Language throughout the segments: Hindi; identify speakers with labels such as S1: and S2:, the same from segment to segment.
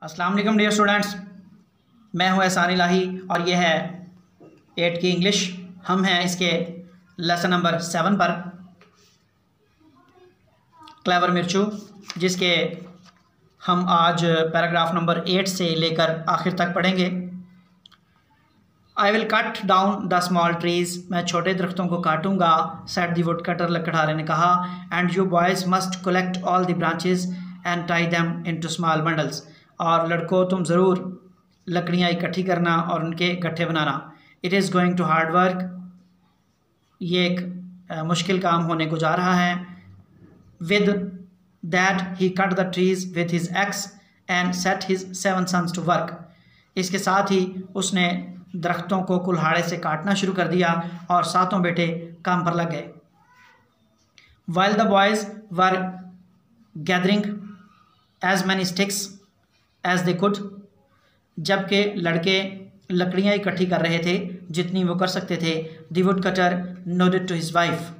S1: अस्सलाम वालेकुम डियर स्टूडेंट्स, मैं हूं एहसान इलाही और ये है 8 की इंग्लिश। हम हैं इसके लेसन नंबर 7 पर, क्लेवर मिर्चू, जिसके हम आज पैराग्राफ नंबर 8 से लेकर आखिर तक पढ़ेंगे। I will cut down the small trees, मैं छोटे दरख्तों को काटूंगा, सेट द वुड कटर, लकड़हारे ने कहा। And you boys must collect all the branches and tie them into small bundles, और लड़कों तुम ज़रूर लकड़ियाँ इकट्ठी करना और उनके गट्ठे बनाना। It is going to hard work, ये एक मुश्किल काम होने को जा रहा है। With that he cut the trees with his axe and set his 7 sons to work, इसके साथ ही उसने दरख्तों को कुल्हाड़े से काटना शुरू कर दिया और सातों बेटे काम पर लग गए। While the boys were gathering as many sticks as they could, जबकि लड़के लकड़ियाँ इकट्ठी कर रहे थे जितनी वो कर सकते थे। The woodcutter nodded to his wife,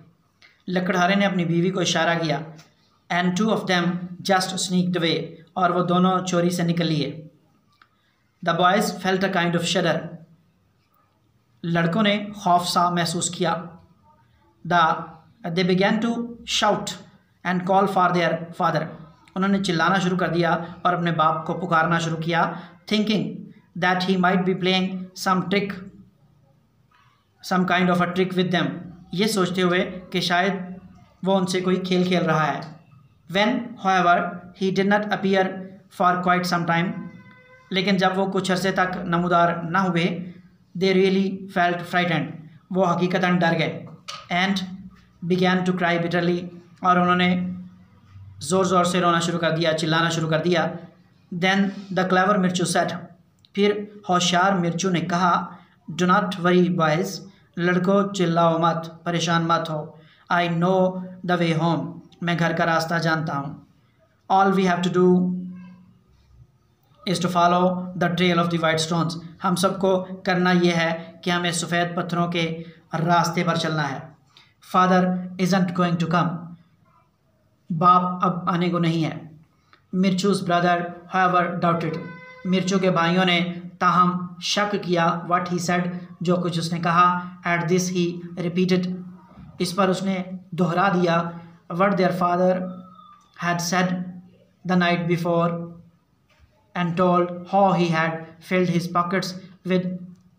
S1: लकड़हारे ने अपनी बीवी को इशारा किया। एंड 2 of them just sneaked away, और वो दोनों चोरी से निकल लिए। The boys felt a kind of shudder, लड़कों ने खौफ सा महसूस किया। They began to shout and call for their father, उन्होंने चिल्लाना शुरू कर दिया और अपने बाप को पुकारना शुरू किया। Thinking that he might be playing some kind of a trick with them, ये सोचते हुए कि शायद वो उनसे कोई खेल खेल रहा है। When however he did not appear for quite some time, लेकिन जब वो कुछ अरसे तक नमूदार न हुए, दे रियली फेल्ट फ्राइटेंड, वो हकीकतन डर गए। And began to cry bitterly, और उन्होंने ज़ोर ज़ोर से रोना शुरू कर दिया, चिल्लाना शुरू कर दिया। देन द क्लेवर मिर्चू सेड, फिर होशियार मिर्चू ने कहा, डू नॉट वरी बॉयज़, लड़कों चिल्लाओ मत, परेशान मत हो। I know the way home, मैं घर का रास्ता जानता हूँ। All we have to do is to follow the trail of the white stones, हम सबको करना यह है कि हमें सफ़ेद पत्थरों के रास्ते पर चलना है। Father isn't going to come, बाप अब आने को नहीं है। Mirchu's brother however doubted, Mirchu के भाइयों ने ताहम शक किया। व्हाट ही सेड, जो कुछ उसने कहा। एट दिस ही रिपीटेड, इस पर उसने दोहरा दिया। What their father had said the night before and told how he had filled his pockets with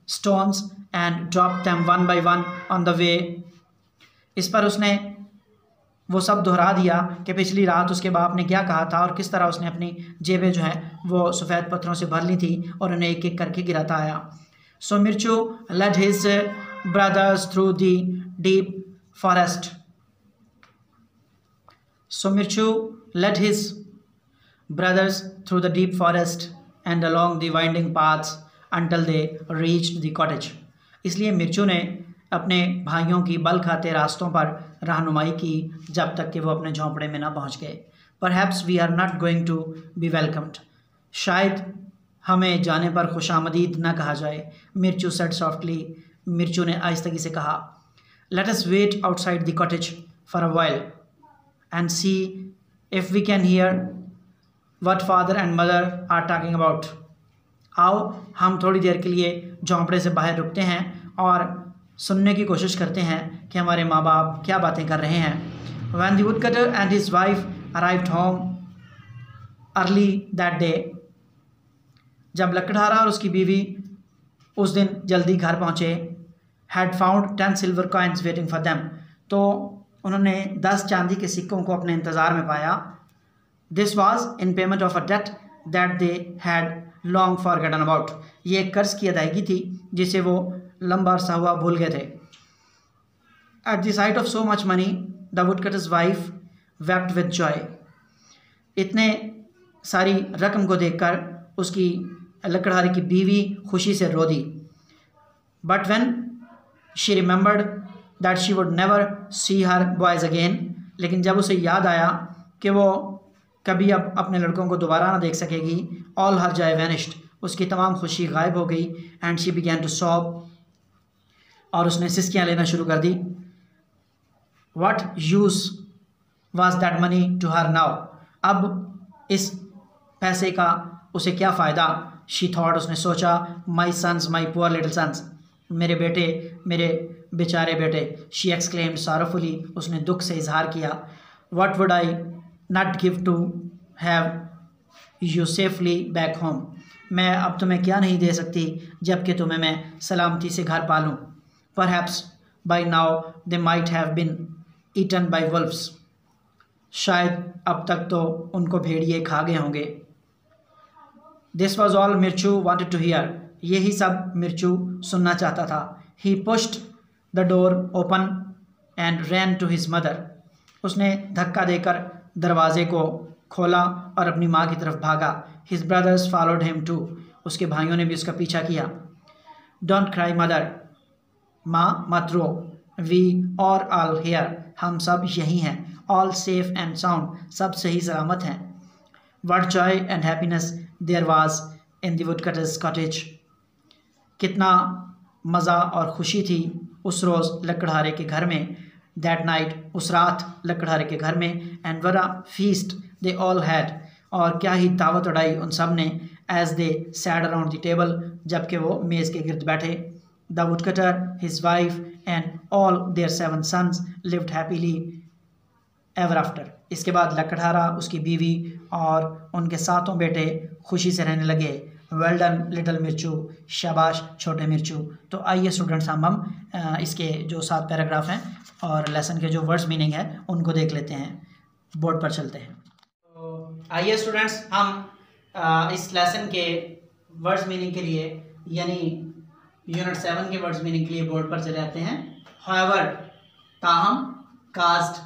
S1: stones and dropped them one by one on the way, इस पर उसने वो सब दोहरा दिया कि पिछली रात उसके बाप ने क्या कहा था और किस तरह उसने अपनी जेबें जो हैं वो सफ़ेद पत्थरों से भर ली थी और उन्हें एक एक करके गिराता आया। सो मिर्चू led his brothers through the deep forest, so मिर्चू led his brothers through the deep forest and along the winding paths until they reached the cottage, इसलिए मिर्चू ने अपने भाइयों की बल खाते रास्तों पर रहनुमाई की जब तक कि वो अपने झोंपड़े में ना पहुंच गए। Perhaps we are not going to be welcomed, शायद हमें जाने पर खुशामदीद ना कहा जाए। मिर्चू said softly, मिर्चू ने आहिस्तगी से कहा। Let us wait outside the cottage for a while and see if we can hear what father and mother are talking about, आओ हम थोड़ी देर के लिए झोंपड़े से बाहर रुकते हैं और सुनने की कोशिश करते हैं कि हमारे माँ बाप क्या बातें कर रहे हैं। When the woodcutter and his wife arrived home early that day, जब लकड़हारा और उसकी बीवी उस दिन जल्दी घर पहुँचे, had found 10 silver coins waiting for them, तो उन्होंने 10 चांदी के सिक्कों को अपने इंतज़ार में पाया। This was in payment of a debt that they had long forgotten about, ये कर्ज की अदायगी थी जिसे वो लंबा अरसा हुआ भूल गए थे। At the sight of so much money, the woodcutter's wife wept with joy, इतने सारी रकम को देखकर उसकी लकड़हारे की बीवी खुशी से रो दी। But when she remembered that she would never see her boys again, लेकिन जब उसे याद आया कि वो कभी अब अपने लड़कों को दोबारा ना देख सकेगी, ऑल हर जॉय वैनिश्ड, उसकी तमाम खुशी गायब हो गई। And she began to sob, और उसने सिसकियाँ लेना शुरू कर दी। What use was that money to her now, अब इस पैसे का उसे क्या फ़ायदा। शी थॉट, उसने सोचा, my sons, my poor little sons, मेरे बेटे, मेरे बेचारे बेटे। शी एक्सक्लेम्ड सॉरोफुली, उसने दुख से इजहार किया। What would I not give to have you safely back home, मैं अब तुम्हें क्या नहीं दे सकती जबकि तुम्हें मैं सलामती से घर पालूँ। Perhaps by now they might have been eaten by wolves, शायद अब तक तो उनको भेड़िए खा गए होंगे। This was all Mirchu wanted to hear, यही सब मिर्चू सुनना चाहता था। He pushed the door open and ran to his mother, उसने धक्का देकर दरवाजे को खोला और अपनी माँ की तरफ भागा। His brothers followed him too, उसके भाइयों ने भी उसका पीछा किया। डोंट क्राई मदर, माँ मत रो, वी और ऑल हियर, हम सब यही हैं। ऑल सेफ एंड साउंड, सब सही सलामत हैं। What joy and happiness there was in the woodcutter's cottage, कितना मज़ा और खुशी थी उस रोज़ लकड़हारे के घर में। दैट नाइट, उस रात लकड़हारे के घर में। एंड वरा फीस्ट दे ऑल हैड, और क्या ही दावत उड़ाई उन सब ने। As they sat around the table, जबकि वो मेज़ के गिर्द बैठे। The woodcutter, his wife and all their 7 sons lived happily ever after, इसके बाद लकड़हारा, उसकी बीवी और उनके 7 बेटे खुशी से रहने लगे। वेल डन लिटिल मिर्चू, शाबाश छोटे मिर्चू। तो आइए स्टूडेंट्स, हम इसके जो 7 पैराग्राफ हैं और लेसन के जो वर्ड्स मीनिंग है उनको देख लेते हैं। बोर्ड पर चलते हैं। तो आइए स्टूडेंट्स, हम इस लेसन के वर्ड्स मीनिंग के लिए यानी यूनिट 7 के वर्ड्स मीनिंग के लिए बोर्ड पर चले आते हैं। हाउएवर, ताहम, कास्ट,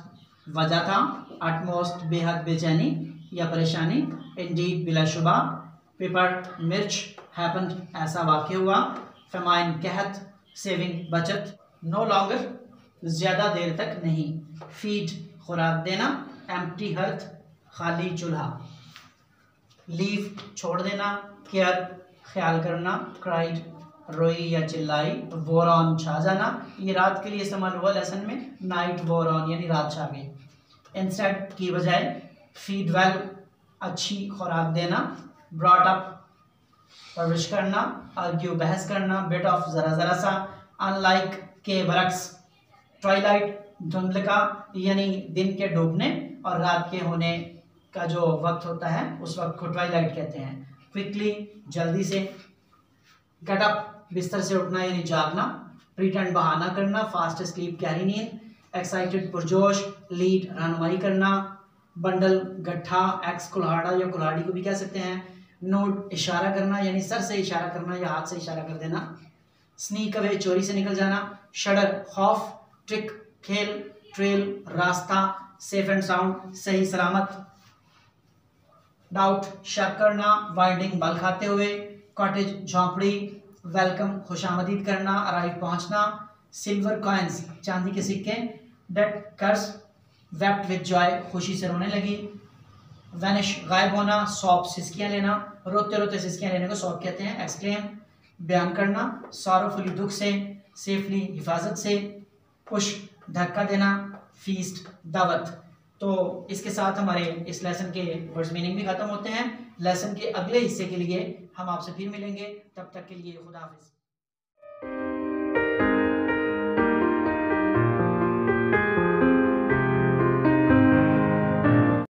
S1: वजह था, अटमोस्ट, बेहद बेचैनी या परेशानी, इंडीड, बिलाशुबा, पेपर, मिर्च, हैपेंड, ऐसा वाक़या हुआ, फेमाइन, कहत, सेविंग, बचत, नो लॉन्गर, ज़्यादा देर तक नहीं, फीड, खुराक देना, एम्प्टी हर्थ, खाली चूल्हा, लीव, छोड़ देना, केयर, ख्याल करना, क्राइड, रोई या चिल्लाई, वोर ऑन, छा जाना, ये रात के लिए इस्तेमाल हुआ लेसन में। नाइट वोर ऑन यानी रात छा गई। इंस्टेड की बजाय, फीड वेल, अच्छी खुराक देना, ब्रॉट अप, परवरिश करना, आर्ग्यू, बहस करना, बिट ऑफ, ज़रा ज़रा सा, अनलाइक, के बरक्स, ट्वाइलाइट, धुंधल का यानी दिन के डूबने और रात के होने का जो वक्त होता है उस वक्त को ट्वाइलाइट कहते हैं। क्विकली, जल्दी से, गेट अप, बिस्तर से उठना यानी जागना, प्रीटेंड, बहाना करना, फास्ट स्लीप, गहरी नींद, एक्साइटेड, पुरजोश, लीड, रहनुमाई करना, बंडल, गट्ठा, एक्स, कुल्हाड़ा या कुल्हाड़ी को भी कह सकते हैं, नोड, इशारा करना यानी सर से इशारा करना या हाथ से इशारा कर देना, स्नीक अवे, चोरी से निकल जाना, शडर, खौफ, ट्रिक, खेल, ट्रेल, रास्ता, सेफ एंड साउंड, सही सलामत, डाउट, शक करना, वाइंडिंग, बल खाते हुए, कॉटेज, झोंपड़ी, वेलकम, खुशामदीद करना, अराइव, पहुंचना, सिल्वर कॉइन्स, चांदी के सिक्के, डेट, कर्ज, वेप्ट विद जॉय, खुशी से रोने लगी, वैनिश, गायब होना, सॉप, सिसकियां लेना, रोते रोते सिसकियां लेने को सॉप कहते हैं, एक्सक्लेम, बयान करना, सॉरोफुली, दुख से, सेफली, हिफाजत से, पुश, धक्का देना, फीस्ट, दावत। तो इसके साथ हमारे इस लेसन के वर्ड्स मीनिंग भी खत्म होते हैं। लेसन के अगले हिस्से के लिए हम आपसे फिर मिलेंगे, तब तक के लिए खुदा हाफिज़।